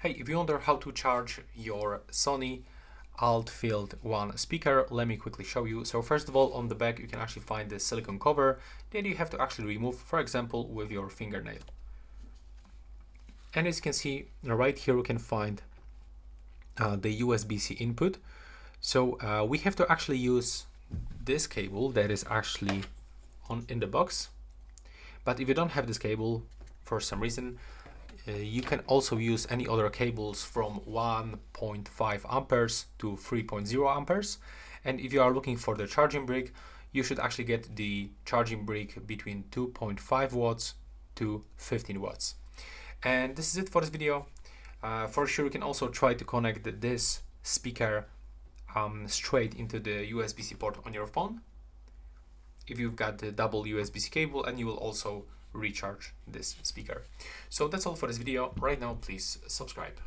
Hey, if you wonder how to charge your SONY ULT Field 1 speaker, let me quickly show you. So first of all, on the back you can actually find the silicone cover that you have to actually remove, for example, with your fingernail. And as you can see, right here we can find the USB-C input. So we have to actually use this cable that is actually in the box. But if you don't have this cable for some reason, you can also use any other cables from 1.5 amperes to 3.0 amperes. And if you are looking for the charging brick, you should actually get the charging brick between 2.5 watts to 15 watts. And this is it for this video. For sure, you can also try to connect this speaker straight into the USB-C port on your phone if you've got the double USB-C cable, and you will also recharge this speaker. So that's all for this video. Right now, please subscribe.